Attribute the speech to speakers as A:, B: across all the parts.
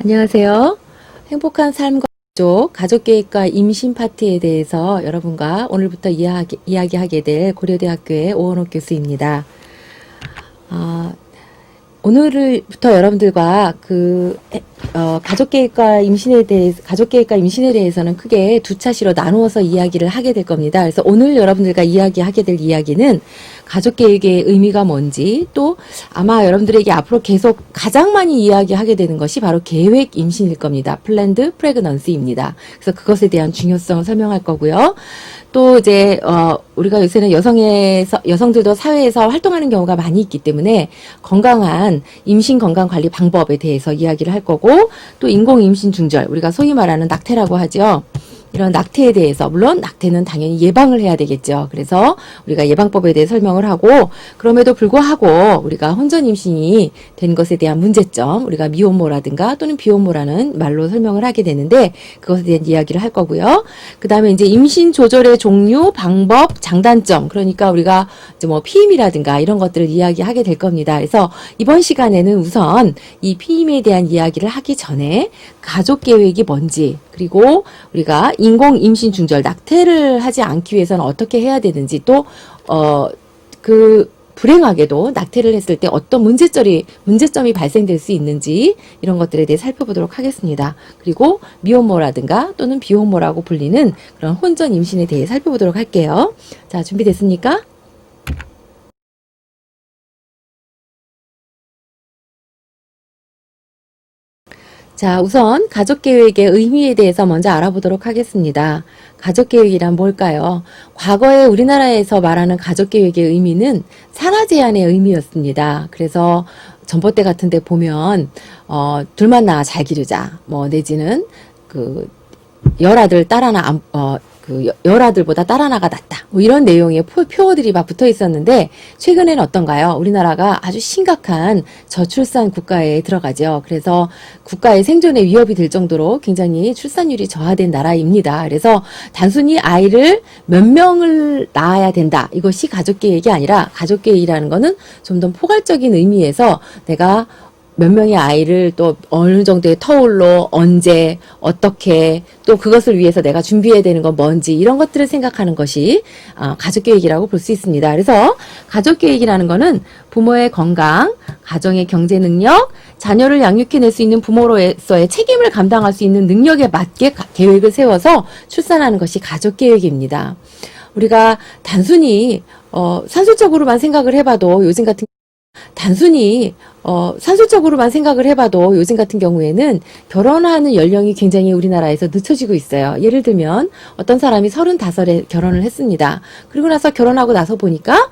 A: 안녕하세요. 행복한 삶과 가족계획과 임신 파트에 대해서 여러분과 오늘부터 이야기하게 될 고려대학교의 오원옥 교수입니다. 오늘부터 여러분들과 가족계획과 임신에 대해서는 크게 두 차시로 나누어서 이야기를 하게 될 겁니다. 그래서 오늘 여러분들과 이야기하게 될 이야기는 가족계획의 의미가 뭔지, 또 아마 여러분들에게 앞으로 계속 가장 많이 이야기하게 되는 것이 바로 계획 임신일 겁니다. 플랜드 프레그넌시입니다. 그래서 그것에 대한 중요성을 설명할 거고요. 또 이제 우리가 요새는 여성들도 사회에서 활동하는 경우가 많이 있기 때문에 건강한 임신 건강 관리 방법에 대해서 이야기를 할 거고, 또 인공 임신 중절, 우리가 소위 말하는 낙태라고 하죠. 이런 낙태에 대해서, 물론 낙태는 당연히 예방을 해야 되겠죠. 그래서 우리가 예방법에 대해 설명을 하고, 그럼에도 불구하고 우리가 혼전 임신이 된 것에 대한 문제점, 우리가 미혼모라든가 또는 비혼모라는 말로 설명을 하게 되는데, 그것에 대한 이야기를 할 거고요. 그 다음에 이제 임신 조절의 종류, 방법, 장단점, 그러니까 우리가 이제 뭐 피임이라든가 이런 것들을 이야기하게 될 겁니다. 그래서 이번 시간에는 우선 이 피임에 대한 이야기를 하기 전에 가족 계획이 뭔지, 그리고 우리가 인공 임신 중절, 낙태를 하지 않기 위해서는 어떻게 해야 되는지, 또 불행하게도 낙태를 했을 때 어떤 문제점이 발생될 수 있는지, 이런 것들에 대해 살펴보도록 하겠습니다. 그리고 미혼모라든가 또는 비혼모라고 불리는 그런 혼전 임신에 대해 살펴보도록 할게요. 자, 준비됐습니까? 자, 우선 가족계획의 의미에 대해서 먼저 알아보도록 하겠습니다. 가족계획이란 뭘까요? 과거에 우리나라에서 말하는 가족계획의 의미는 산하 제한의 의미였습니다. 그래서 전봇대 같은 데 보면 둘만 낳아 잘 기르자, 뭐 내지는 열아들 열아들보다 딸 하나가 낫다, 뭐 이런 내용의 표어들이 막 붙어 있었는데, 최근에는 어떤가요? 우리나라가 아주 심각한 저출산 국가에 들어가죠. 그래서 국가의 생존에 위협이 될 정도로 굉장히 출산율이 저하된 나라입니다. 그래서 단순히 아이를 몇 명을 낳아야 된다, 이것이 가족계획이 아니라, 가족계획이라는 거는 좀 더 포괄적인 의미에서 내가 몇 명의 아이를 또 어느 정도의 터울로, 언제, 어떻게, 또 그것을 위해서 내가 준비해야 되는 건 뭔지, 이런 것들을 생각하는 것이 가족계획이라고 볼 수 있습니다. 그래서 가족계획이라는 거는 부모의 건강, 가정의 경제 능력, 자녀를 양육해낼 수 있는 부모로서의 책임을 감당할 수 있는 능력에 맞게 계획을 세워서 출산하는 것이 가족계획입니다. 우리가 단순히 산술적으로만 생각을 해봐도 요즘 같은 경우에는 결혼하는 연령이 굉장히 우리나라에서 늦춰지고 있어요. 예를 들면 어떤 사람이 35에 결혼을 했습니다. 그리고 나서 결혼하고 나서 보니까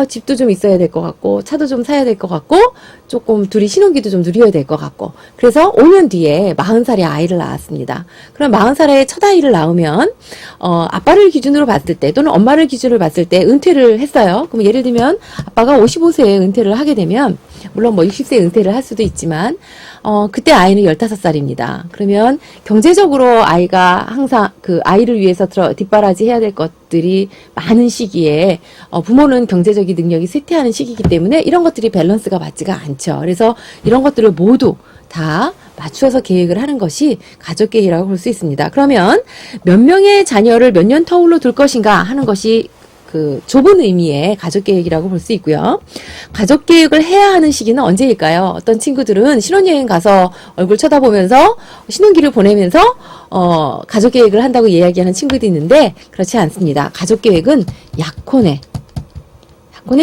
A: 집도 좀 있어야 될 것 같고, 차도 좀 사야 될 것 같고, 조금 둘이 신혼기도 좀 누려야 될 것 같고, 그래서 5년 뒤에 40살에 아이를 낳았습니다. 그럼 40살에 첫 아이를 낳으면 아빠를 기준으로 봤을 때, 또는 엄마를 기준으로 봤을 때 은퇴를 했어요. 그럼 예를 들면 아빠가 55세에 은퇴를 하게 되면, 물론 뭐 60세에 은퇴를 할 수도 있지만 그때 아이는 15살입니다. 그러면 경제적으로 아이가 항상 아이를 위해서 뒷바라지 해야 될 것들이 많은 시기에 부모는 경제적인 능력이 쇠퇴하는 시기이기 때문에 이런 것들이 밸런스가 맞지가 않죠. 그래서 이런 것들을 모두 다 맞추어서 계획을 하는 것이 가족계획이라고 볼 수 있습니다. 그러면 몇 명의 자녀를 몇 년 터울로 둘 것인가 하는 것이 좁은 의미의 가족계획이라고 볼 수 있고요. 가족계획을 해야 하는 시기는 언제일까요? 어떤 친구들은 신혼여행 가서 얼굴 쳐다보면서 신혼기를 보내면서 가족계획을 한다고 이야기하는 친구도 있는데, 그렇지 않습니다. 가족계획은 약혼의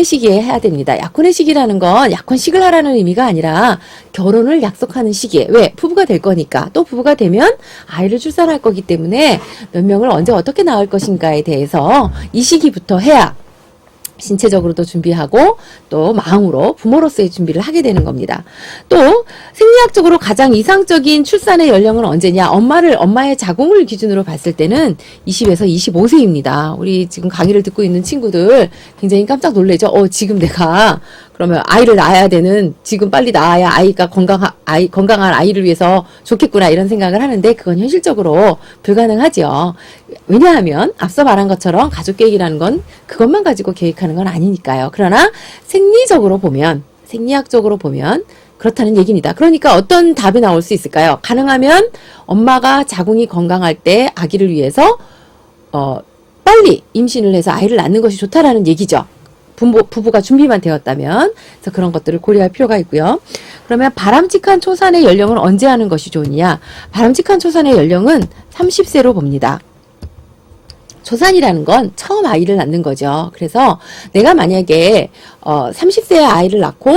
A: 시기에 해야 됩니다. 약혼의 시기라는 건 약혼식을 하라는 의미가 아니라 결혼을 약속하는 시기에, 왜? 부부가 될 거니까. 또 부부가 되면 아이를 출산할 거기 때문에 몇 명을 언제 어떻게 낳을 것인가에 대해서 이 시기부터 해야 신체적으로도 준비하고 또 마음으로 부모로서의 준비를 하게 되는 겁니다. 또 생리학적으로 가장 이상적인 출산의 연령은 언제냐? 엄마의 자궁을 기준으로 봤을 때는 20에서 25세입니다. 우리 지금 강의를 듣고 있는 친구들 굉장히 깜짝 놀래죠. 지금 내가 그러면 아이를 낳아야 되는, 지금 빨리 낳아야 아이가 건강한 아이를 위해서 좋겠구나, 이런 생각을 하는데 그건 현실적으로 불가능하죠. 왜냐하면 앞서 말한 것처럼 가족계획이라는 건 그것만 가지고 계획하는 건 아니니까요. 그러나 생리적으로 보면 생리학적으로 보면 그렇다는 얘기입니다. 그러니까 어떤 답이 나올 수 있을까요? 가능하면 엄마가 자궁이 건강할 때 아기를 위해서 빨리 임신을 해서 아이를 낳는 것이 좋다라는 얘기죠. 부부가 준비만 되었다면. 그래서 그런 것들을 고려할 필요가 있고요. 그러면 바람직한 초산의 연령은 언제 하는 것이 좋으냐? 바람직한 초산의 연령은 30세로 봅니다. 초산이라는 건 처음 아이를 낳는 거죠. 그래서 내가 만약에 30세에 아이를 낳고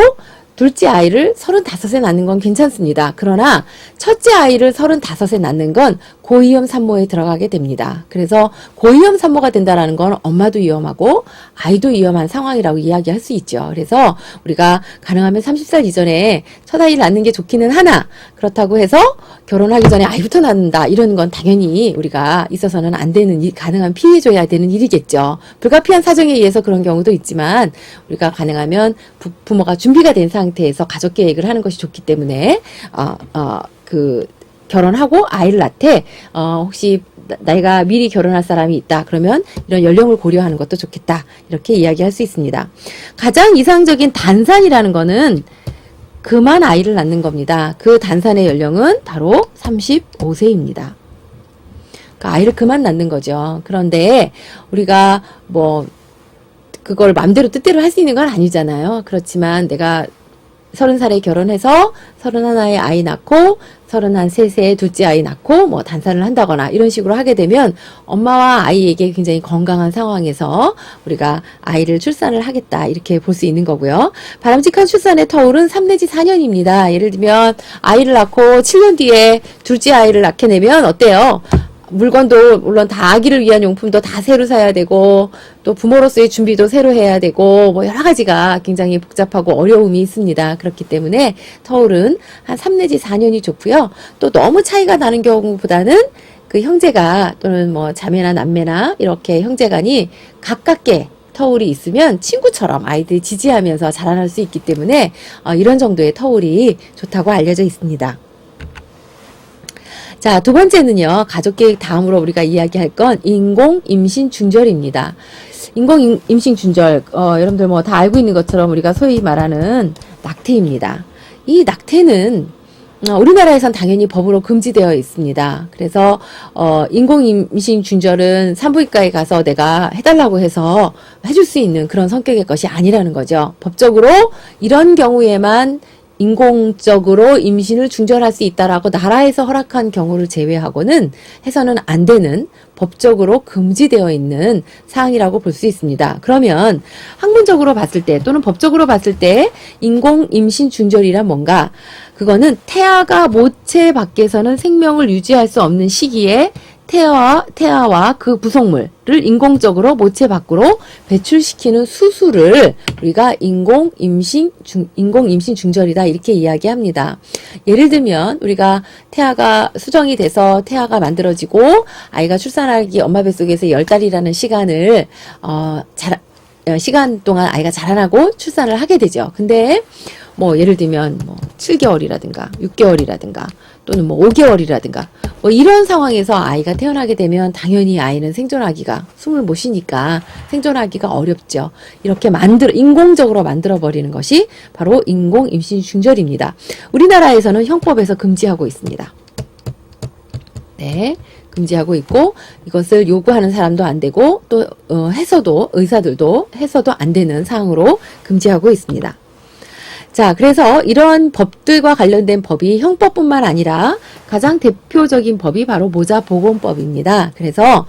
A: 둘째 아이를 35세 낳는 건 괜찮습니다. 그러나 첫째 아이를 35세 낳는 건 고위험 산모에 들어가게 됩니다. 그래서 고위험 산모가 된다는 건 엄마도 위험하고 아이도 위험한 상황이라고 이야기할 수 있죠. 그래서 우리가 가능하면 30살 이전에 첫 아이를 낳는 게 좋기는 하나, 그렇다고 해서 결혼하기 전에 아이부터 낳는다 이런 건 당연히 우리가 있어서는 안 되는 가능한 피해줘야 되는 일이겠죠. 불가피한 사정에 의해서 그런 경우도 있지만 우리가 가능하면 부모가 준비가 된 상태에서 가족 계획을 하는 것이 좋기 때문에 결혼하고 아이를 낳되 혹시 내가 미리 결혼할 사람이 있다 그러면 이런 연령을 고려하는 것도 좋겠다 이렇게 이야기할 수 있습니다. 가장 이상적인 단산이라는 거는 그만 아이를 낳는 겁니다. 그 단산의 연령은 바로 35세입니다. 그러니까 아이를 그만 낳는 거죠. 그런데 우리가 그걸 마음대로 뜻대로 할 수 있는 건 아니잖아요. 그렇지만 내가 30살에 결혼해서 31에 아이 낳고 33세에 둘째 아이 낳고 단산을 한다거나 이런 식으로 하게 되면 엄마와 아이에게 굉장히 건강한 상황에서 우리가 아이를 출산을 하겠다 이렇게 볼 수 있는 거고요. 바람직한 출산의 터울은 3 내지 4년입니다. 예를 들면 아이를 낳고 7년 뒤에 둘째 아이를 낳게 되면 어때요? 물건도 물론 다 아기를 위한 용품도 다 새로 사야 되고 또 부모로서의 준비도 새로 해야 되고 여러 가지가 굉장히 복잡하고 어려움이 있습니다. 그렇기 때문에 터울은 한 3 내지 4년이 좋고요. 또 너무 차이가 나는 경우보다는 그 형제가 또는 자매나 남매나 이렇게 형제간이 가깝게 터울이 있으면 친구처럼 아이들이 지지하면서 자라날 수 있기 때문에 이런 정도의 터울이 좋다고 알려져 있습니다. 자, 두 번째는요, 가족계획 다음으로 우리가 이야기할 건 인공 임신 중절입니다. 인공 임신 중절, 여러분들 다 알고 있는 것처럼 우리가 소위 말하는 낙태입니다. 이 낙태는 우리나라에선 당연히 법으로 금지되어 있습니다. 그래서 인공 임신 중절은 산부인과에 가서 내가 해달라고 해서 해줄 수 있는 그런 성격의 것이 아니라는 거죠. 법적으로 이런 경우에만 인공적으로 임신을 중절할 수 있다라고 나라에서 허락한 경우를 제외하고는 해서는 안 되는 법적으로 금지되어 있는 사항이라고 볼 수 있습니다. 그러면 학문적으로 봤을 때 또는 법적으로 봤을 때 인공 임신 중절이란 뭔가? 그거는 태아가 모체 밖에서는 생명을 유지할 수 없는 시기에 태아와 그 부속물을 인공적으로 모체 밖으로 배출시키는 수술을 우리가 인공 임신 중절이다 이렇게 이야기합니다. 예를 들면 우리가 태아가 수정이 돼서 태아가 만들어지고 아이가 출산하기 엄마 뱃속에서 10달이라는 시간을 시간 동안 아이가 자라나고 출산을 하게 되죠. 근데 예를 들면 7개월이라든가 6개월이라든가 또는 5개월이라든가 이런 상황에서 아이가 태어나게 되면 당연히 아이는 생존하기가 숨을 못 쉬니까 생존하기가 어렵죠. 이렇게 인공적으로 만들어 버리는 것이 바로 인공 임신 중절입니다. 우리나라에서는 형법에서 금지하고 있습니다. 네. 금지하고 있고 이것을 요구하는 사람도 안 되고 또 의사들도 해서도 안 되는 사항으로 금지하고 있습니다. 자, 그래서 이런 법들과 관련된 법이 형법뿐만 아니라 가장 대표적인 법이 바로 모자보건법입니다. 그래서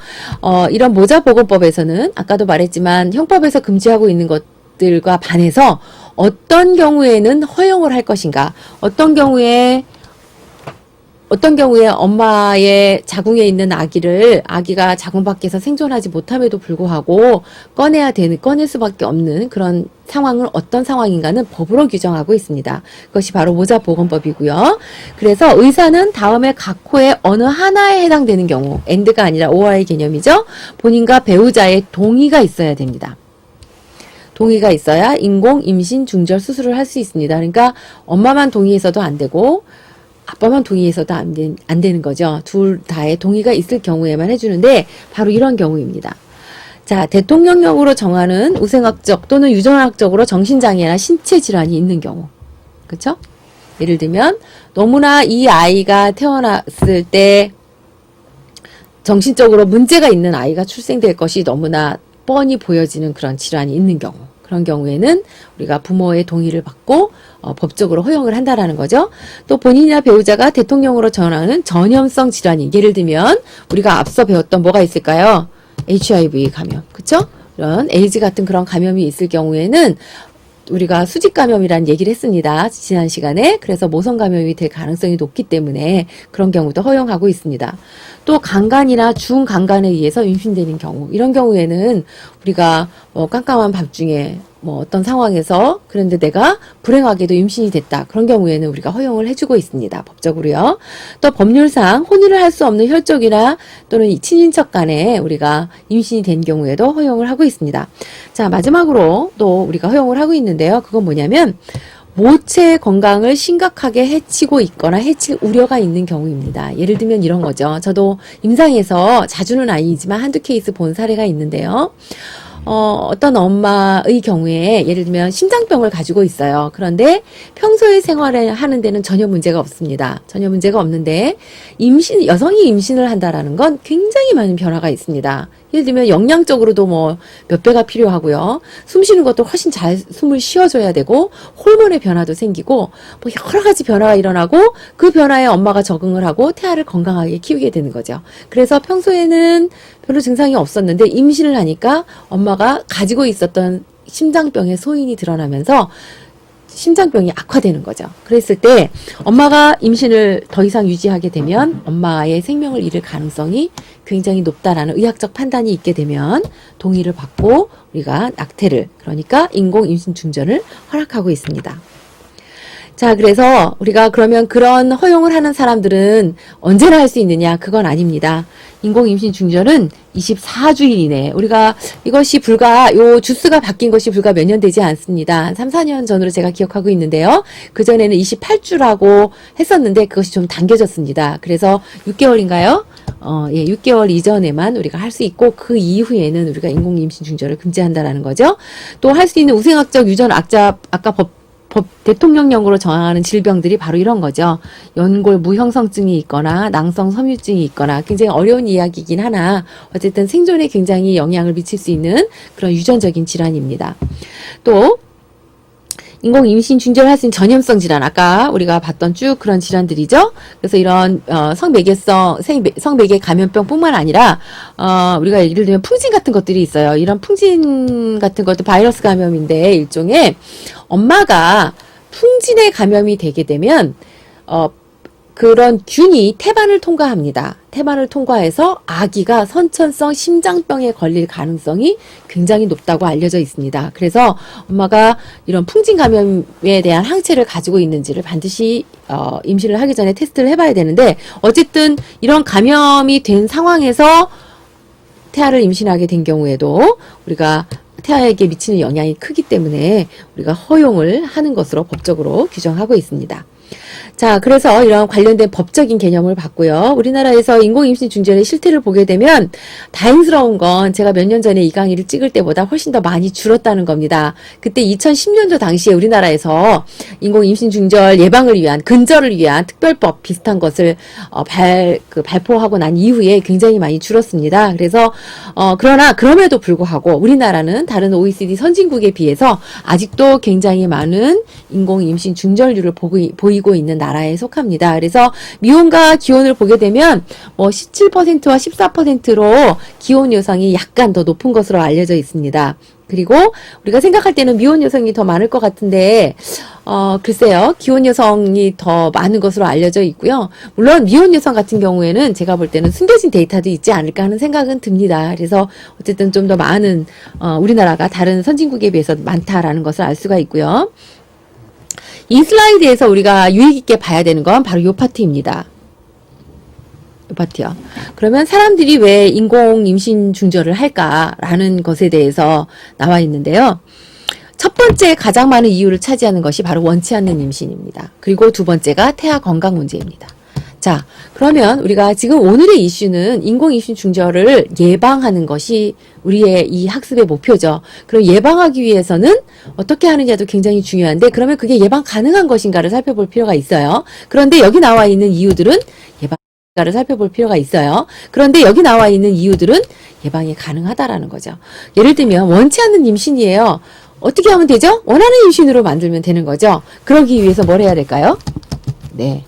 A: 이런 모자보건법에서는 아까도 말했지만 형법에서 금지하고 있는 것들과 반해서 어떤 경우에는 허용을 할 것인가, 어떤 경우에 엄마의 자궁에 있는 아기가 자궁 밖에서 생존하지 못함에도 불구하고 꺼낼 수밖에 없는 그런 상황은 어떤 상황인가는 법으로 규정하고 있습니다. 그것이 바로 모자보건법이고요. 그래서 의사는 다음에 각 호의 어느 하나에 해당되는 경우, AND가 아니라 OR의 개념이죠. 본인과 배우자의 동의가 있어야 됩니다. 동의가 있어야 인공 임신 중절 수술을 할 수 있습니다. 그러니까 엄마만 동의해서도 안 되고 아빠만 동의해서도 안 되는 거죠. 둘 다의 동의가 있을 경우에만 해주는데 바로 이런 경우입니다. 자, 대통령령으로 정하는 우생학적 또는 유전학적으로 정신장애나 신체 질환이 있는 경우. 그쵸? 예를 들면 너무나 이 아이가 태어났을 때 정신적으로 문제가 있는 아이가 출생될 것이 너무나 뻔히 보여지는 그런 질환이 있는 경우. 그런 경우에는 우리가 부모의 동의를 받고 법적으로 허용을 한다라는 거죠. 또 본인이나 배우자가 대통령으로 전하는 전염성 질환이, 예를 들면 우리가 앞서 배웠던 뭐가 있을까요? HIV 감염, 그쵸? 이런 에이즈 같은 그런 감염이 있을 경우에는 우리가 수직 감염이라는 얘기를 했습니다. 지난 시간에. 그래서 모성 감염이 될 가능성이 높기 때문에 그런 경우도 허용하고 있습니다. 또 강간이나 중강간에 의해서 임신되는 경우, 이런 경우에는 우리가 깜깜한 밤중에 어떤 상황에서 그런데 내가 불행하게도 임신이 됐다. 그런 경우에는 우리가 허용을 해주고 있습니다. 법적으로요. 또 법률상 혼인을 할 수 없는 혈족이나 또는 친인척 간에 우리가 임신이 된 경우에도 허용을 하고 있습니다. 자, 마지막으로 또 우리가 허용을 하고 있는데요. 그건 뭐냐면 모체 건강을 심각하게 해치고 있거나 해칠 우려가 있는 경우입니다. 예를 들면 이런 거죠. 저도 임상에서 자주는 아니지만 한두 케이스 본 사례가 있는데요. 어떤 엄마의 경우에 예를 들면 심장병을 가지고 있어요. 그런데 평소에 생활을 하는 데는 전혀 문제가 없습니다. 전혀 문제가 없는데 여성이 임신을 한다라는 건 굉장히 많은 변화가 있습니다. 예를 들면 영양적으로도 몇 배가 필요하고요. 숨 쉬는 것도 훨씬 잘 숨을 쉬어줘야 되고 호르몬의 변화도 생기고 여러 가지 변화가 일어나고 그 변화에 엄마가 적응을 하고 태아를 건강하게 키우게 되는 거죠. 그래서 평소에는 별로 증상이 없었는데 임신을 하니까 엄마가 가지고 있었던 심장병의 소인이 드러나면서 심장병이 악화되는 거죠. 그랬을 때 엄마가 임신을 더 이상 유지하게 되면 엄마의 생명을 잃을 가능성이 굉장히 높다라는 의학적 판단이 있게 되면 동의를 받고 우리가 낙태를, 그러니까 인공 임신 중절을 허락하고 있습니다. 자, 그래서 우리가 그러면 그런 허용을 하는 사람들은 언제나 할 수 있느냐? 그건 아닙니다. 인공 임신 중절은 24주일 이내에, 우리가 이것이 요 주스가 바뀐 것이 불과 몇 년 되지 않습니다. 한 3, 4년 전으로 제가 기억하고 있는데요. 그전에는 28주라고 했었는데 그것이 좀 당겨졌습니다. 그래서 6개월인가요? 6개월 이전에만 우리가 할 수 있고 그 이후에는 우리가 인공 임신 중절을 금지한다라는 거죠. 또 할 수 있는 우생학적 유전 아까 대통령령으로 정하는 질병들이 바로 이런 거죠. 연골 무형성증이 있거나 낭성 섬유증이 있거나, 굉장히 어려운 이야기이긴 하나 어쨌든 생존에 굉장히 영향을 미칠 수 있는 그런 유전적인 질환입니다. 또 인공 임신 중절을 할 수 있는 전염성 질환, 아까 우리가 봤던 쭉 그런 질환들이죠. 그래서 이런 성매개 감염병뿐만 아니라 우리가 예를 들면 풍진 같은 것들이 있어요. 이런 풍진 같은 것도 바이러스 감염인데, 일종의 엄마가 풍진에 감염이 되게 되면 그런 균이 태반을 통과합니다. 태반을 통과해서 아기가 선천성 심장병에 걸릴 가능성이 굉장히 높다고 알려져 있습니다. 그래서 엄마가 이런 풍진 감염에 대한 항체를 가지고 있는지를 반드시 임신을 하기 전에 테스트를 해봐야 되는데, 어쨌든 이런 감염이 된 상황에서 태아를 임신하게 된 경우에도 우리가 태아에게 미치는 영향이 크기 때문에 우리가 허용을 하는 것으로 법적으로 규정하고 있습니다. 자, 그래서 이런 관련된 법적인 개념을 봤고요. 우리나라에서 인공임신 중절의 실태를 보게 되면 다행스러운 건 제가 몇 년 전에 이 강의를 찍을 때보다 훨씬 더 많이 줄었다는 겁니다. 그때 2010년도 당시에 우리나라에서 인공임신 중절 예방을 위한, 근절을 위한 특별법 비슷한 것을 발표하고 난 이후에 굉장히 많이 줄었습니다. 그래서 그러나 그럼에도 불구하고 우리나라는 다른 OECD 선진국에 비해서 아직도 굉장히 많은 인공임신 중절률을 보이고 있는 나라에 속합니다. 그래서 미혼과 기혼을 보게 되면 17%와 14%로 기혼 여성이 약간 더 높은 것으로 알려져 있습니다. 그리고 우리가 생각할 때는 미혼 여성이 더 많을 것 같은데 글쎄요, 기혼 여성이 더 많은 것으로 알려져 있고요. 물론 미혼 여성 같은 경우에는 제가 볼 때는 숨겨진 데이터도 있지 않을까 하는 생각은 듭니다. 그래서 어쨌든 좀 더 많은 우리나라가 다른 선진국에 비해서 많다라는 것을 알 수가 있고요. 이 슬라이드에서 우리가 유익 있게 봐야 되는 건 바로 요 파트입니다. 요 파트요. 그러면 사람들이 왜 인공 임신 중절을 할까라는 것에 대해서 나와 있는데요. 첫 번째 가장 많은 이유를 차지하는 것이 바로 원치 않는 임신입니다. 그리고 두 번째가 태아 건강 문제입니다. 자, 그러면 우리가 지금 오늘의 이슈는 인공임신 중절을 예방하는 것이 우리의 이 학습의 목표죠. 그럼 예방하기 위해서는 어떻게 하느냐도 굉장히 중요한데, 그러면 그게 예방 가능한 것인가를 살펴볼 필요가 있어요. 그런데 여기 나와 있는 이유들은 예방가를 살펴볼 필요가 있어요. 그런데 여기 나와 있는 이유들은 예방이 가능하다라는 거죠. 예를 들면 원치 않는 임신이에요. 어떻게 하면 되죠? 원하는 임신으로 만들면 되는 거죠. 그러기 위해서 뭘 해야 될까요? 네.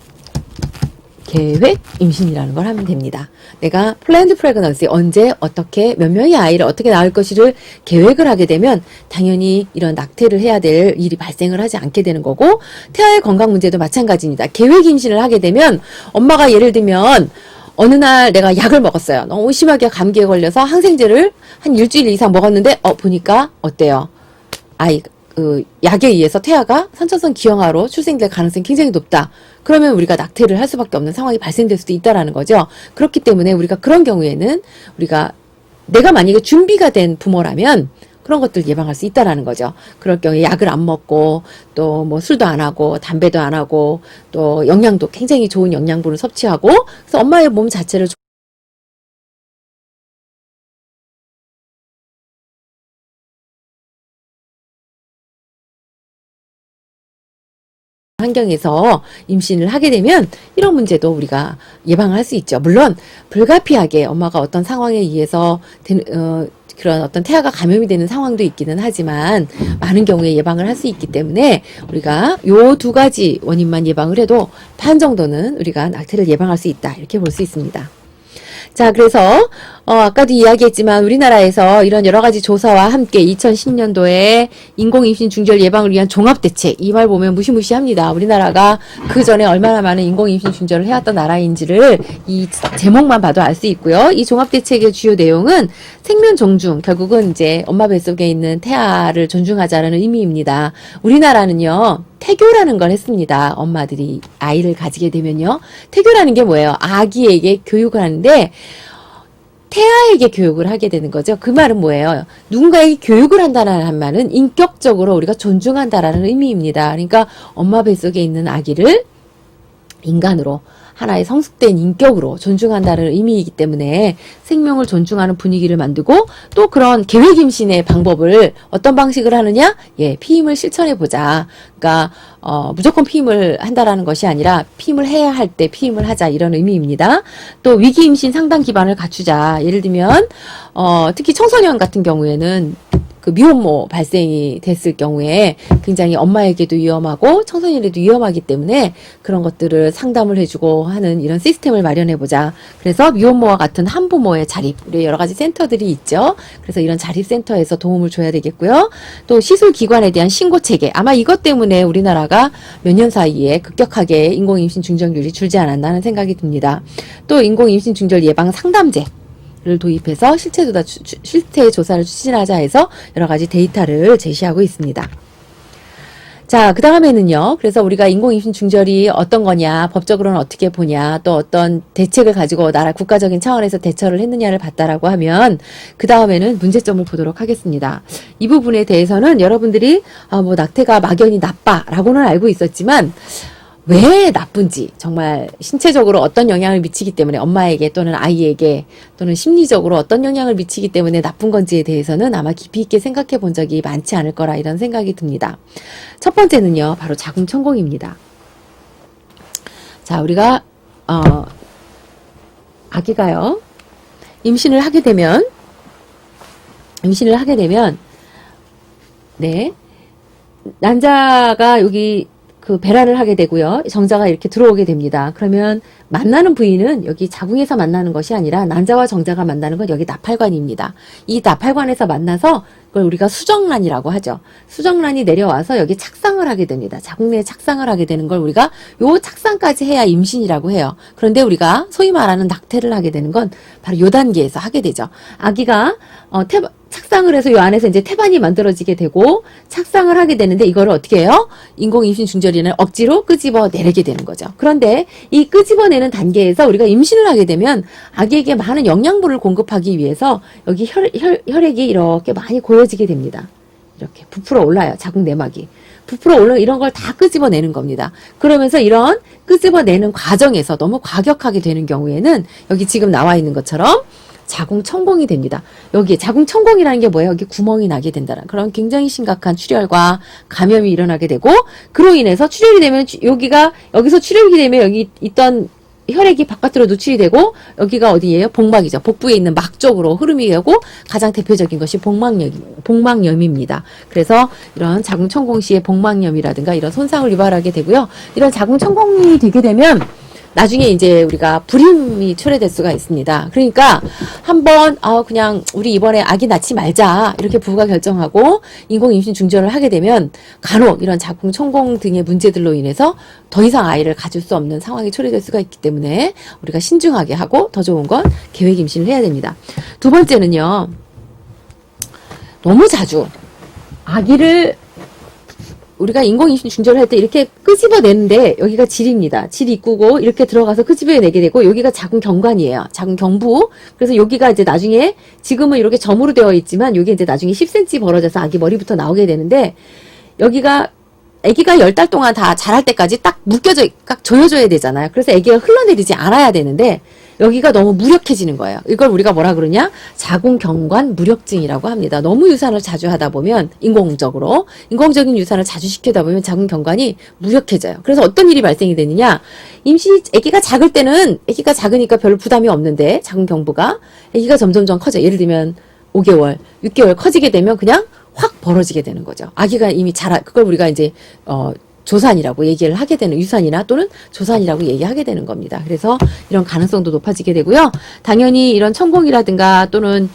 A: 계획 임신이라는 걸 하면 됩니다. 내가 플랜드 프레그넌시 언제 어떻게 몇 명의 아이를 어떻게 낳을 것을 계획을 하게 되면 당연히 이런 낙태를 해야 될 일이 발생을 하지 않게 되는 거고, 태아의 건강 문제도 마찬가지입니다. 계획 임신을 하게 되면 엄마가 예를 들면 어느 날 내가 약을 먹었어요. 너무 심하게 감기에 걸려서 항생제를 한 일주일 이상 먹었는데 보니까 어때요? 약에 의해서 태아가 선천성 기형아로 출생될 가능성이 굉장히 높다. 그러면 우리가 낙태를 할 수밖에 없는 상황이 발생될 수도 있다라는 거죠. 그렇기 때문에 우리가 그런 경우에는 내가 만약에 준비가 된 부모라면 그런 것들 예방할 수 있다라는 거죠. 그럴 경우에 약을 안 먹고 또 뭐 술도 안 하고 담배도 안 하고 또 영양도 굉장히 좋은 영양분을 섭취하고, 그래서 엄마의 몸 자체를 환경에서 임신을 하게 되면 이런 문제도 우리가 예방을 할 수 있죠. 물론 불가피하게 엄마가 어떤 상황에 의해서 그런 어떤 태아가 감염이 되는 상황도 있기는 하지만 많은 경우에 예방을 할 수 있기 때문에 우리가 요 두 가지 원인만 예방을 해도 반 정도는 우리가 낙태를 예방할 수 있다, 이렇게 볼 수 있습니다. 자, 그래서 아까도 이야기했지만 우리나라에서 이런 여러 가지 조사와 함께 2010년도에 인공임신 중절 예방을 위한 종합대책, 이 말 보면 무시무시합니다. 우리나라가 그 전에 얼마나 많은 인공임신 중절을 해왔던 나라인지를 이 제목만 봐도 알 수 있고요. 이 종합대책의 주요 내용은 생명 존중, 결국은 이제 엄마 뱃속에 있는 태아를 존중하자라는 의미입니다. 우리나라는요, 태교라는 걸 했습니다. 엄마들이 아이를 가지게 되면요. 태교라는 게 뭐예요? 아기에게 교육을 하는데 태아에게 교육을 하게 되는 거죠. 그 말은 뭐예요? 누군가에게 교육을 한다는 말은 인격적으로 우리가 존중한다라는 의미입니다. 그러니까 엄마 뱃속에 있는 아기를 인간으로, 하나의 성숙된 인격으로 존중한다는 의미이기 때문에 생명을 존중하는 분위기를 만들고, 또 그런 계획 임신의 방법을 어떤 방식을 하느냐? 피임을 실천해 보자. 그러니까 무조건 피임을 한다라는 것이 아니라 피임을 해야 할 때 피임을 하자, 이런 의미입니다. 또 위기 임신 상담 기반을 갖추자. 예를 들면 특히 청소년 같은 경우에는 그 미혼모 발생이 됐을 경우에 굉장히 엄마에게도 위험하고 청소년에게도 위험하기 때문에 그런 것들을 상담을 해주고 하는 이런 시스템을 마련해보자. 그래서 미혼모와 같은 한부모의 자립, 우리 여러 가지 센터들이 있죠. 그래서 이런 자립센터에서 도움을 줘야 되겠고요. 또 시술기관에 대한 신고체계, 아마 이것 때문에 우리나라가 몇 년 사이에 급격하게 인공임신 중절률이 줄지 않았나 하는 생각이 듭니다. 또 인공임신 중절 예방 상담제 를 도입해서 실태 조사를 추진하자 해서 여러 가지 데이터를 제시하고 있습니다. 자, 그 다음에는요. 그래서 우리가 인공임신 중절이 어떤 거냐, 법적으로는 어떻게 보냐, 또 어떤 대책을 가지고 국가적인 차원에서 대처를 했느냐를 봤다라고 하면 그 다음에는 문제점을 보도록 하겠습니다. 이 부분에 대해서는 여러분들이 낙태가 막연히 나빠라고는 알고 있었지만 왜 나쁜지, 정말 신체적으로 어떤 영향을 미치기 때문에 엄마에게 또는 아이에게 또는 심리적으로 어떤 영향을 미치기 때문에 나쁜 건지에 대해서는 아마 깊이 있게 생각해 본 적이 많지 않을 거라, 이런 생각이 듭니다. 첫 번째는요, 바로 자궁천공입니다. 자, 우리가 아기가요, 임신을 하게 되면 네, 난자가 여기 배란을 하게 되고요. 정자가 이렇게 들어오게 됩니다. 그러면 만나는 부위는 여기 자궁에서 만나는 것이 아니라 난자와 정자가 만나는 건 여기 나팔관입니다. 이 나팔관에서 만나서 그걸 우리가 수정란이라고 하죠. 수정란이 내려와서 여기 착상을 하게 됩니다. 자궁 내에 착상을 하게 되는 걸 우리가 요 착상까지 해야 임신이라고 해요. 그런데 우리가 소위 말하는 낙태를 하게 되는 건 바로 요 단계에서 하게 되죠. 아기가 착상을 해서 요 안에서 이제 태반이 만들어지게 되고 착상을 하게 되는데, 이거를 어떻게 해요? 인공임신 중절이는 억지로 끄집어 내게 되는 거죠. 그런데 이 끄집어내는 단계에서 우리가 임신을 하게 되면 아기에게 많은 영양분을 공급하기 위해서 여기 혈액이 이렇게 많이 고여지게 됩니다. 이렇게 부풀어 올라요, 자궁 내막이. 부풀어 오르는 이런 걸 다 끄집어내는 겁니다. 그러면서 이런 끄집어내는 과정에서 너무 과격하게 되는 경우에는 여기 지금 나와 있는 것처럼 자궁천공이 됩니다. 여기에 자궁천공이라는 게 뭐예요? 여기 구멍이 나게 된다는 그런 굉장히 심각한 출혈과 감염이 일어나게 되고, 그로 인해서 출혈이 되면 여기서 출혈이 되면 여기 있던 혈액이 바깥으로 누출이 되고, 여기가 어디예요? 복막이죠. 복부에 있는 막 쪽으로 흐름이 되고, 가장 대표적인 것이 복막염입니다. 그래서 이런 자궁천공 시에 복막염이라든가 이런 손상을 유발하게 되고요. 이런 자궁천공이 되게 되면 나중에 이제 우리가 불임이 초래될 수가 있습니다. 그러니까 한번 그냥 우리 이번에 아기 낳지 말자 이렇게 부부가 결정하고 인공 임신 중절을 하게 되면 간혹 이런 자궁천공 등의 문제들로 인해서 더 이상 아이를 가질 수 없는 상황이 초래될 수가 있기 때문에 우리가 신중하게 하고 더 좋은 건 계획 임신을 해야 됩니다. 두 번째는요. 너무 자주 아기를 우리가 인공임신 중절을 할 때 이렇게 끄집어내는데 여기가 질입니다. 질이 있고 이렇게 들어가서 끄집어내게 되고 여기가 자궁경관이에요. 자궁경부. 그래서 여기가 이제 나중에 지금은 이렇게 점으로 되어 있지만 여기 이제 나중에 10cm 벌어져서 아기 머리부터 나오게 되는데 여기가 아기가 10달 동안 다 자랄 때까지 딱 딱 조여줘야 되잖아요. 그래서 아기가 흘러내리지 않아야 되는데 여기가 너무 무력해지는 거예요. 이걸 우리가 뭐라 그러냐? 자궁경관 무력증이라고 합니다. 너무 유산을 자주 하다 보면 인공적인 유산을 자주 시키다 보면 자궁경관이 무력해져요. 그래서 어떤 일이 발생이 되느냐? 아기가 작을 때는 아기가 작으니까 별로 부담이 없는데 자궁경부가 아기가 점점점 커져. 예를 들면 5개월, 6개월 커지게 되면 그냥 확 벌어지게 되는 거죠. 아기가 이미 그걸 우리가 이제 조산이라고 얘기를 하게 되는, 유산이나 또는 조산이라고 얘기하게 되는 겁니다. 그래서 이런 가능성도 높아지게 되고요. 당연히 이런 천공이라든가 또는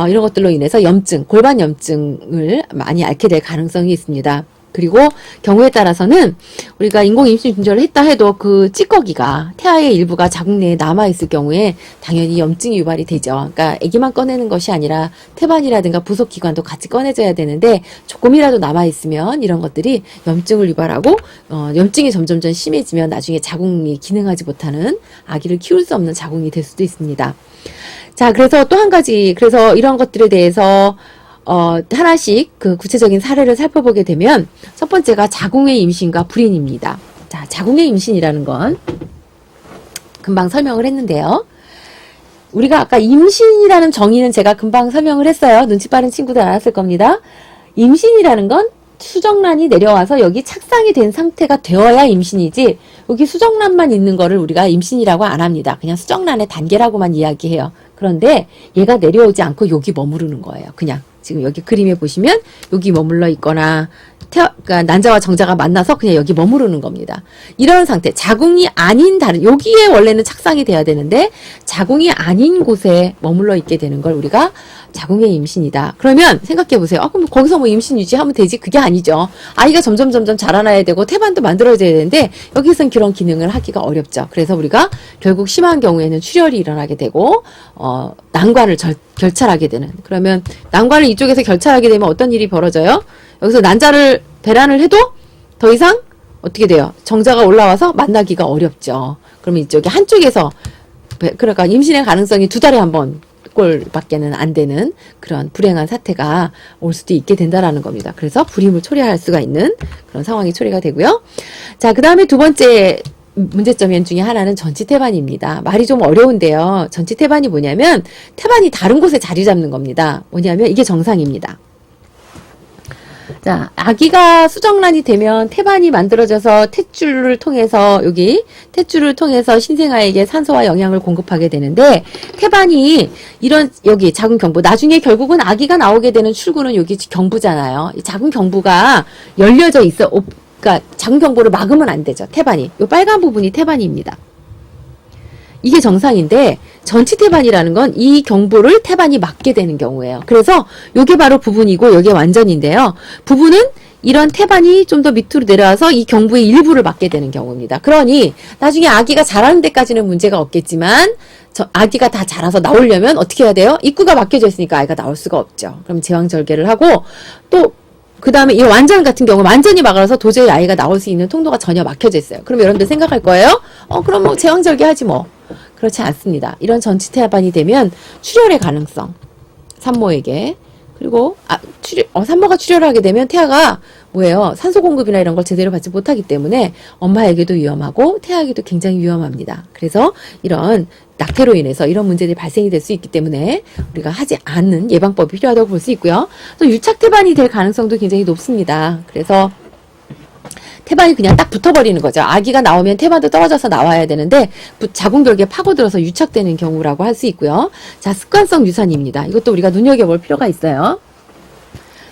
A: 이런 것들로 인해서 골반 염증을 많이 앓게 될 가능성이 있습니다. 그리고 경우에 따라서는 우리가 인공임신 중절을 했다 해도 그 찌꺼기가 태아의 일부가 자궁 내에 남아있을 경우에 당연히 염증이 유발이 되죠. 그러니까 아기만 꺼내는 것이 아니라 태반이라든가 부속기관도 같이 꺼내져야 되는데 조금이라도 남아있으면 이런 것들이 염증을 유발하고 염증이 점점점 심해지면 나중에 자궁이 기능하지 못하는 아기를 키울 수 없는 자궁이 될 수도 있습니다. 자, 그래서 또 한 가지, 그래서 이런 것들에 대해서 하나씩 그 구체적인 사례를 살펴보게 되면 첫 번째가 자궁의 임신과 불임입니다. 자, 자궁의 임신이라는 건 금방 설명을 했는데요. 우리가 아까 임신이라는 정의는 제가 금방 설명을 했어요. 눈치 빠른 친구들 알았을 겁니다. 임신이라는 건 수정란이 내려와서 여기 착상이 된 상태가 되어야 임신이지 여기 수정란만 있는 거를 우리가 임신이라고 안 합니다. 그냥 수정란의 단계라고만 이야기해요. 그런데 얘가 내려오지 않고 여기 머무르는 거예요. 그냥 지금 여기 그림에 보시면 여기 머물러 있거나 그러니까 난자와 정자가 만나서 그냥 여기 머무르는 겁니다. 이런 상태, 자궁이 아닌 여기에 원래는 착상이 돼야 되는데 자궁이 아닌 곳에 머물러 있게 되는 걸 우리가 자궁의 임신이다. 그러면 생각해 보세요. 그럼 거기서 뭐 임신 유지하면 되지? 그게 아니죠. 아이가 점점 자라나야 되고 태반도 만들어져야 되는데 여기서는 그런 기능을 하기가 어렵죠. 그래서 우리가 결국 심한 경우에는 출혈이 일어나게 되고 난관을 결찰하게 되는. 그러면 난관을 이쪽에서 결찰하게 되면 어떤 일이 벌어져요? 여기서 난자를 배란을 해도 더 이상 어떻게 돼요? 정자가 올라와서 만나기가 어렵죠. 그러면 이쪽에 한쪽에서 그러니까 임신의 가능성이 2달에 한 번 꼴밖에는 안 되는 그런 불행한 사태가 올 수도 있게 된다라는 겁니다. 그래서 불임을 초래할 수가 있는 그런 상황이 초래가 되고요. 자, 그 다음에 두 번째 문제점 중에 하나는 전치태반입니다. 말이 좀 어려운데요. 전치태반이 뭐냐면 태반이 다른 곳에 자리 잡는 겁니다. 뭐냐면 이게 정상입니다. 자, 아기가 수정란이 되면 태반이 만들어져서 탯줄을 통해서 신생아에게 산소와 영양을 공급하게 되는데 태반이 여기 자궁 경부, 나중에 결국은 아기가 나오게 되는 출구는 여기 경부잖아요. 이 자궁 경부가 열려져 있어. 그러니까 자궁 경부를 막으면 안 되죠. 태반이. 이 빨간 부분이 태반입니다. 이게 정상인데 전치태반이라는 건 이 경부를 태반이 막게 되는 경우예요. 그래서 요게 바로 부분이고 요게 완전인데요. 부분은 이런 태반이 좀 더 밑으로 내려와서 이 경부의 일부를 막게 되는 경우입니다. 그러니 나중에 아기가 자라는 데까지는 문제가 없겠지만 아기가 다 자라서 나오려면 어떻게 해야 돼요? 입구가 막혀져 있으니까 아이가 나올 수가 없죠. 그럼 제왕절개를 하고 또 그 다음에 이 완전 같은 경우 완전히 막아서 도저히 아이가 나올 수 있는 통로가 전혀 막혀져 있어요. 그럼 여러분들 생각할 거예요? 그럼 뭐 제왕절개 하지 뭐. 그렇지 않습니다. 이런 전치태반이 되면 출혈의 가능성, 산모에게. 그리고 산모가 출혈을 하게 되면 태아가 뭐예요? 산소 공급이나 이런 걸 제대로 받지 못하기 때문에 엄마에게도 위험하고 태아에게도 굉장히 위험합니다. 그래서 이런 낙태로 인해서 이런 문제들이 발생이 될 수 있기 때문에 우리가 하지 않는 예방법이 필요하다고 볼 수 있고요. 또 유착 태반이 될 가능성도 굉장히 높습니다. 그래서 태반이 그냥 딱 붙어버리는 거죠. 아기가 나오면 태반도 떨어져서 나와야 되는데 자궁결계에 파고들어서 유착되는 경우라고 할 수 있고요. 자, 습관성 유산입니다. 이것도 우리가 눈여겨볼 필요가 있어요.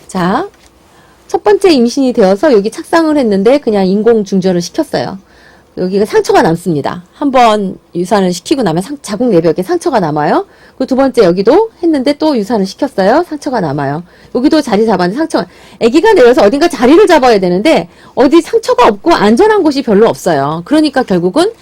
A: 자, 첫 번째 임신이 되어서 여기 착상을 했는데 그냥 인공 중절을 시켰어요. 여기가 상처가 남습니다. 한번 유산을 시키고 나면 자궁 내벽에 상처가 남아요. 그 두 번째 여기도 했는데 또 유산을 시켰어요. 상처가 남아요. 여기도 자리 잡았는데 상처가, 아기가 내려서 어딘가 자리를 잡아야 되는데 어디 상처가 없고 안전한 곳이 별로 없어요. 그러니까 결국은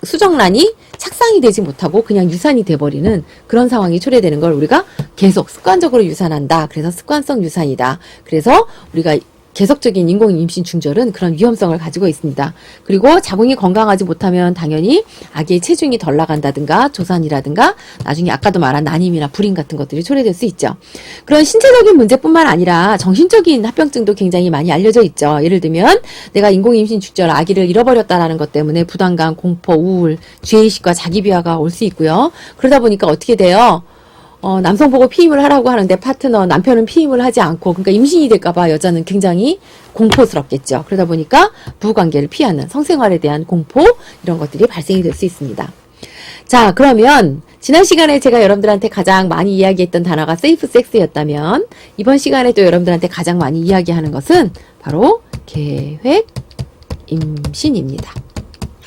A: 수정란이 착상이 되지 못하고 그냥 유산이 돼버리는 그런 상황이 초래되는 걸 우리가 계속 습관적으로 유산한다. 그래서 습관성 유산이다. 그래서 우리가 계속적인 인공 임신 중절은 그런 위험성을 가지고 있습니다. 그리고 자궁이 건강하지 못하면 당연히 아기의 체중이 덜 나간다든가 조산이라든가 나중에 아까도 말한 난임이나 불임 같은 것들이 초래될 수 있죠. 그런 신체적인 문제뿐만 아니라 정신적인 합병증도 굉장히 많이 알려져 있죠. 예를 들면 내가 인공 임신 중절 아기를 잃어버렸다라는 것 때문에 부담감, 공포, 우울, 죄의식과 자기비하가 올 수 있고요. 그러다 보니까 어떻게 돼요? 남성 보고 피임을 하라고 하는데 파트너, 남편은 피임을 하지 않고, 그러니까 임신이 될까봐 여자는 굉장히 공포스럽겠죠. 그러다 보니까 부관계를 피하는 성생활에 대한 공포, 이런 것들이 발생이 될 수 있습니다. 자, 그러면 지난 시간에 제가 여러분들한테 가장 많이 이야기했던 단어가 세이프 섹스였다면, 이번 시간에 또 여러분들한테 가장 많이 이야기하는 것은 바로 계획 임신입니다.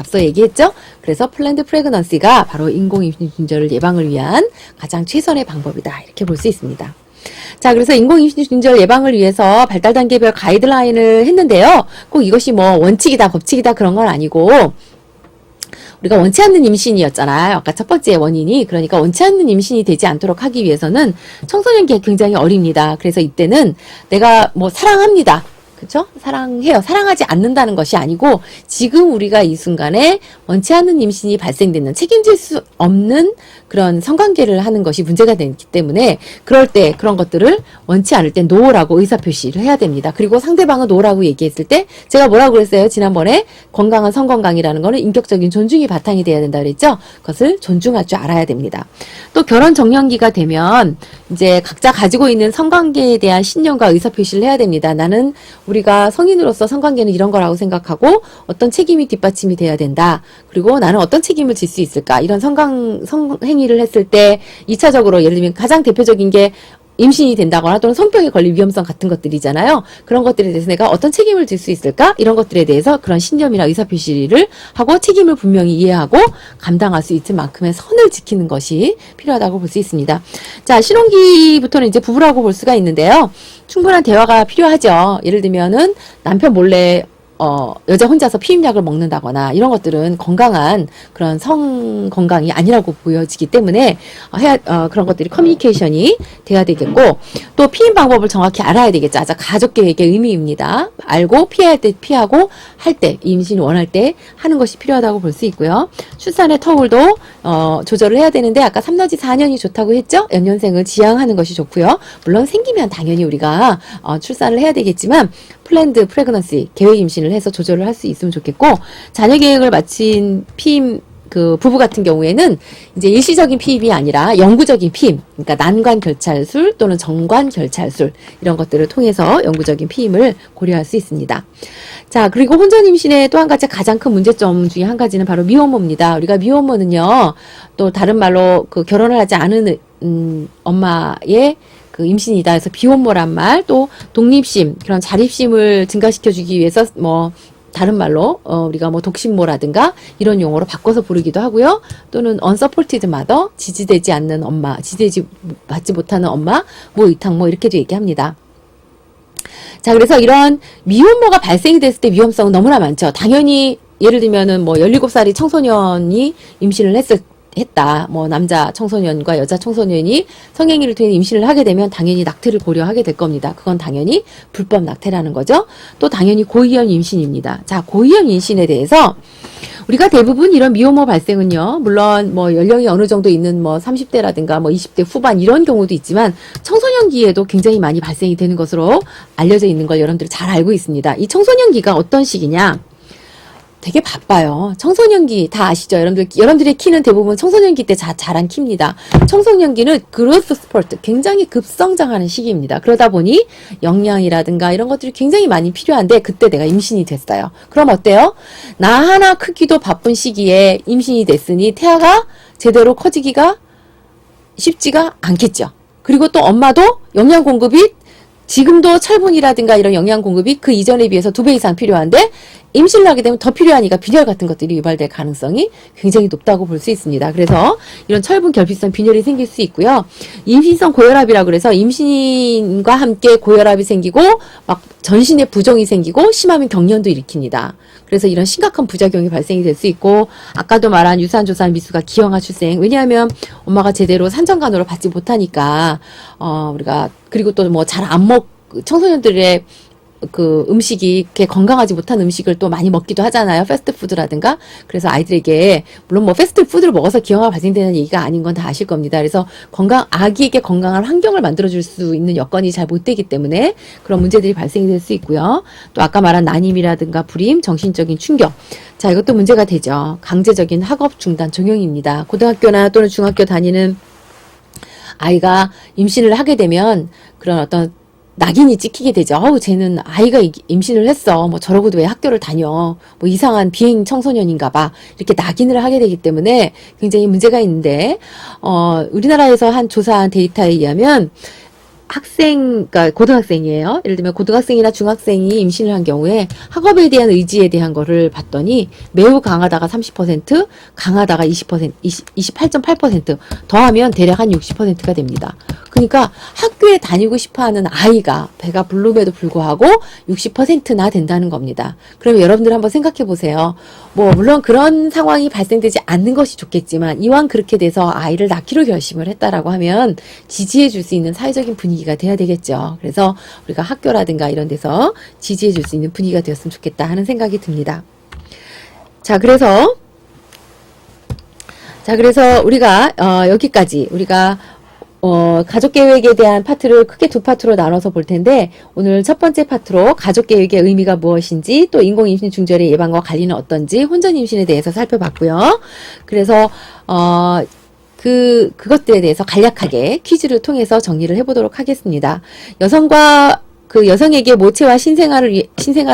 A: 앞서 얘기했죠? 그래서 플랜드 프레그넌시가 바로 인공임신 중절을 예방을 위한 가장 최선의 방법이다. 이렇게 볼 수 있습니다. 자, 그래서 인공임신 중절 예방을 위해서 발달 단계별 가이드라인을 했는데요. 꼭 이것이 뭐 원칙이다, 법칙이다 그런 건 아니고 우리가 원치 않는 임신이었잖아요. 아까 첫 번째 원인이. 그러니까 원치 않는 임신이 되지 않도록 하기 위해서는 청소년기가 굉장히 어립니다. 그래서 이때는 내가 뭐 사랑합니다. 그쵸? 사랑해요. 사랑하지 않는다는 것이 아니고 지금 우리가 이 순간에 원치 않는 임신이 발생되는 책임질 수 없는 그런 성관계를 하는 것이 문제가 되기 때문에 그럴 때 그런 것들을 원치 않을 때 노라고 의사표시를 해야 됩니다. 그리고 상대방은 노라고 얘기했을 때 제가 뭐라고 그랬어요? 지난번에 건강한 성건강이라는 거는 인격적인 존중이 바탕이 돼야 된다 그랬죠? 그것을 존중할 줄 알아야 됩니다. 또 결혼 정년기가 되면 이제 각자 가지고 있는 성관계에 대한 신념과 의사표시를 해야 됩니다. 나는 우리가 성인으로서 성관계는 이런 거라고 생각하고 어떤 책임이 뒷받침이 돼야 된다. 그리고 나는 어떤 책임을 질 수 있을까? 이런 성행위를 했을 때 2차적으로 예를 들면 가장 대표적인 게 임신이 된다거나 또는 성병에 걸릴 위험성 같은 것들이잖아요. 그런 것들에 대해서 내가 어떤 책임을 질 수 있을까? 이런 것들에 대해서 그런 신념이나 의사표시를 하고 책임을 분명히 이해하고 감당할 수 있을 만큼의 선을 지키는 것이 필요하다고 볼 수 있습니다. 자, 신혼기부터는 이제 부부라고 볼 수가 있는데요. 충분한 대화가 필요하죠. 예를 들면은 남편 몰래 여자 혼자서 피임약을 먹는다거나 이런 것들은 건강한 그런 성 건강이 아니라고 보여지기 때문에 그런 것들이 커뮤니케이션이 돼야 되겠고 또 피임 방법을 정확히 알아야 되겠죠. 가족 계획의 의미입니다. 알고 피해야 할 때 피하고 할 때 임신 원할 때 하는 것이 필요하다고 볼 수 있고요. 출산의 터울도 조절을 해야 되는데 아까 3나지 4년이 좋다고 했죠. 연년생을 지향하는 것이 좋고요. 물론 생기면 당연히 우리가 출산을 해야 되겠지만 플랜드 프레그넌시 계획 임신을 해서 조절을 할 수 있으면 좋겠고 자녀 계획을 마친 피임 그 부부 같은 경우에는 이제 일시적인 피임이 아니라 영구적인 피임, 그러니까 난관 결찰술 또는 정관 결찰술 이런 것들을 통해서 영구적인 피임을 고려할 수 있습니다. 자, 그리고 혼전 임신의 또 한 가지 가장 큰 문제점 중에 한 가지는 바로 미혼모입니다. 우리가 미혼모는요, 또 다른 말로 그 결혼을 하지 않은 엄마의 그 임신이다 해서 비혼모란 말, 또 독립심, 그런 자립심을 증가시켜주기 위해서 뭐 다른 말로 우리가 뭐 독신모라든가 이런 용어로 바꿔서 부르기도 하고요. 또는 unsupported mother, 지지되지 않는 엄마, 지지되지 받지 못하는 엄마, 의탕모 이렇게도 얘기합니다. 자, 그래서 이런 미혼모가 발생이 됐을 때 위험성은 너무나 많죠. 당연히 예를 들면은 뭐 17살이 청소년이 임신을 했다. 뭐 남자 청소년과 여자 청소년이 성행위를 통해 임신을 하게 되면 당연히 낙태를 고려하게 될 겁니다. 그건 당연히 불법 낙태라는 거죠. 또 당연히 고의원 임신입니다. 자, 고의원 임신에 대해서 우리가 대부분 이런 미혼모 발생은요, 물론 뭐 연령이 어느 정도 있는 뭐 30대라든가 뭐 20대 후반 이런 경우도 있지만 청소년기에도 굉장히 많이 발생이 되는 것으로 알려져 있는 걸 여러분들이 잘 알고 있습니다. 이 청소년기가 어떤 시기냐? 되게 바빠요. 청소년기 다 아시죠? 여러분들의 키는 대부분 청소년기 때 자란 키입니다. 청소년기는 그로스 스퍼트, 굉장히 급성장하는 시기입니다. 그러다 보니 영양이라든가 이런 것들이 굉장히 많이 필요한데 그때 내가 임신이 됐어요. 그럼 어때요? 나 하나 크기도 바쁜 시기에 임신이 됐으니 태아가 제대로 커지기가 쉽지가 않겠죠. 그리고 또 엄마도 영양 공급이 지금도 철분이라든가 이런 영양 공급이 그 이전에 비해서 2배 이상 필요한데 임신을 하게 되면 더 필요하니까 빈혈 같은 것들이 유발될 가능성이 굉장히 높다고 볼 수 있습니다. 그래서 이런 철분 결핍성 빈혈이 생길 수 있고요. 임신성 고혈압이라고 그래서 임신과 함께 고혈압이 생기고 막 전신에 부종이 생기고 심하면 경련도 일으킵니다. 그래서 이런 심각한 부작용이 발생이 될 수 있고 아까도 말한 유산조산 미수가 기형아 출생, 왜냐하면 엄마가 제대로 산전간호를 받지 못하니까 우리가 그리고 또 뭐 잘 안 청소년들의 그 음식이 이렇게 건강하지 못한 음식을 또 많이 먹기도 하잖아요. 패스트푸드라든가. 그래서 아이들에게 물론 뭐 패스트푸드를 먹어서 기형아가 발생되는 얘기가 아닌 건 다 아실 겁니다. 그래서 아기에게 건강한 환경을 만들어줄 수 있는 여건이 잘 못 되기 때문에 그런 문제들이 발생이 될 수 있고요. 또 아까 말한 난임이라든가 불임, 정신적인 충격. 자, 이것도 문제가 되죠. 강제적인 학업 중단 종용입니다. 고등학교나 또는 중학교 다니는 아이가 임신을 하게 되면 그런 어떤 낙인이 찍히게 되죠. 쟤는 아이가 임신을 했어. 뭐 저러고도 왜 학교를 다녀. 뭐 이상한 비행 청소년인가 봐. 이렇게 낙인을 하게 되기 때문에 굉장히 문제가 있는데, 우리나라에서 한 조사한 데이터에 의하면 그러니까 고등학생이에요. 예를 들면 고등학생이나 중학생이 임신을 한 경우에 학업에 대한 의지에 대한 거를 봤더니 매우 강하다가 30%, 강하다가 28.8%, 더하면 대략 한 60%가 됩니다. 그러니까 학교에 다니고 싶어하는 아이가 배가 부름에도 불구하고 60%나 된다는 겁니다. 그러면 여러분들 한번 생각해 보세요. 뭐 물론 그런 상황이 발생되지 않는 것이 좋겠지만 이왕 그렇게 돼서 아이를 낳기로 결심을 했다라고 하면 지지해 줄 수 있는 사회적인 분위기가 돼야 되겠죠. 그래서 우리가 학교라든가 이런 데서 지지해 줄 수 있는 분위기가 되었으면 좋겠다 하는 생각이 듭니다. 자, 그래서 우리가 여기까지 우리가 가족계획에 대한 파트를 크게 2파트로 나눠서 볼 텐데, 오늘 첫 번째 파트로 가족계획의 의미가 무엇인지, 또 인공임신 중절의 예방과 관리는 어떤지, 혼전임신에 대해서 살펴봤고요. 그래서, 그것들에 대해서 간략하게 퀴즈를 통해서 정리를 해보도록 하겠습니다. 여성에게 모체와 신생아를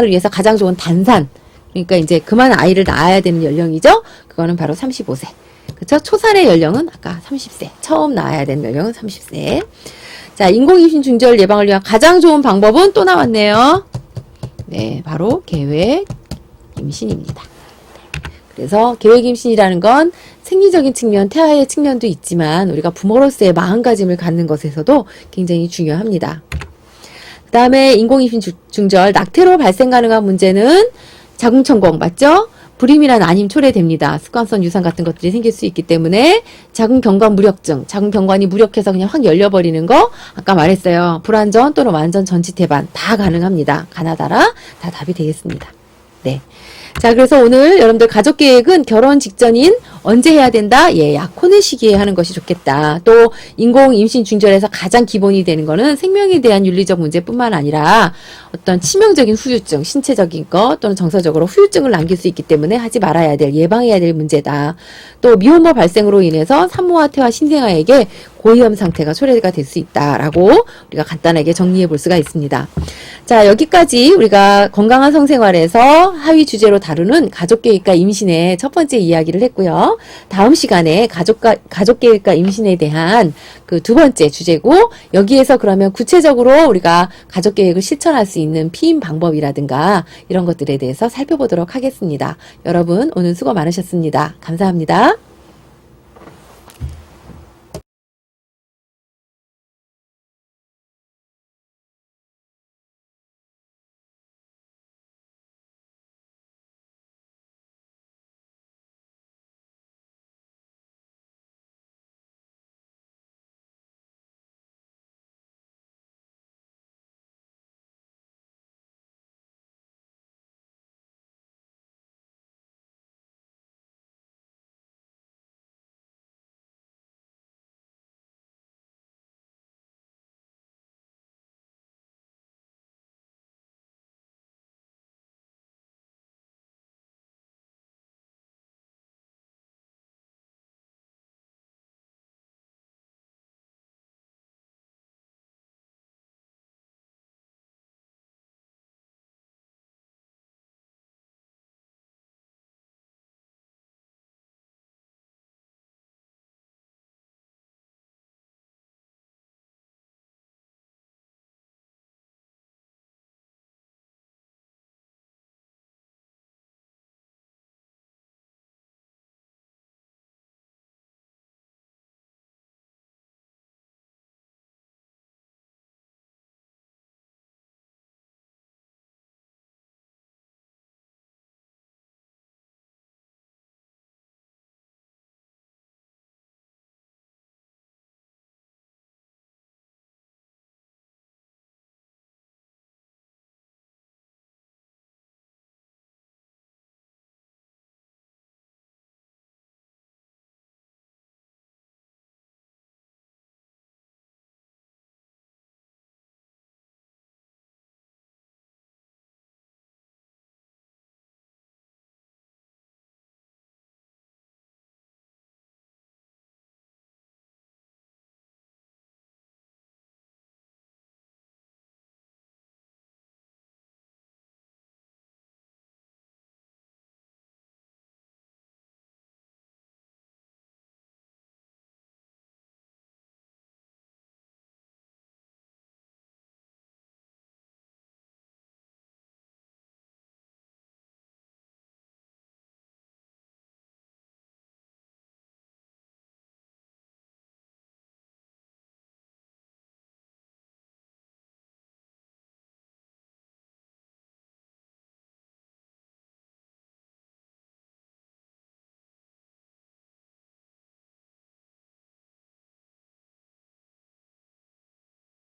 A: 위해서 가장 좋은 단산, 그러니까 이제 그만 아이를 낳아야 되는 연령이죠? 그거는 바로 35세. 그쵸? 초산의 연령은 아까 30세. 처음 낳아야 되는 연령은 30세. 자, 인공임신 중절 예방을 위한 가장 좋은 방법은 또 나왔네요. 네, 바로 계획 임신입니다. 그래서 계획 임신이라는 건 생리적인 측면, 태아의 측면도 있지만 우리가 부모로서의 마음가짐을 갖는 것에서도 굉장히 중요합니다. 그 다음에 인공임신 중절, 낙태로 발생 가능한 문제는 자궁천공, 맞죠? 불임이란 아님 초래됩니다. 습관성 유산 같은 것들이 생길 수 있기 때문에 자궁경관 무력증, 자궁경관이 무력해서 그냥 확 열려버리는 거 아까 말했어요. 불완전 또는 완전 전치태반 다 가능합니다. 가나다라 다 답이 되겠습니다. 네. 자, 그래서 오늘 여러분들 가족계획은 결혼 직전인 언제 해야 된다? 예, 약혼의 시기에 하는 것이 좋겠다. 또 인공 임신 중절에서 가장 기본이 되는 거는 생명에 대한 윤리적 문제뿐만 아니라 어떤 치명적인 후유증, 신체적인 것 또는 정서적으로 후유증을 남길 수 있기 때문에 하지 말아야 될, 예방해야 될 문제다. 또 미혼모 발생으로 인해서 산모와 태와 신생아에게 고위험 상태가 초래가 될 수 있다라고 우리가 간단하게 정리해 볼 수가 있습니다. 자, 여기까지 우리가 건강한 성생활에서 하위 주제로 다루는 가족계획과 임신의 첫 번째 이야기를 했고요. 다음 시간에 가족계획과 임신에 대한 그 두 번째 주제고, 여기에서 그러면 구체적으로 우리가 가족계획을 실천할 수 있는 피임 방법이라든가 이런 것들에 대해서 살펴보도록 하겠습니다. 여러분 오늘 수고 많으셨습니다. 감사합니다.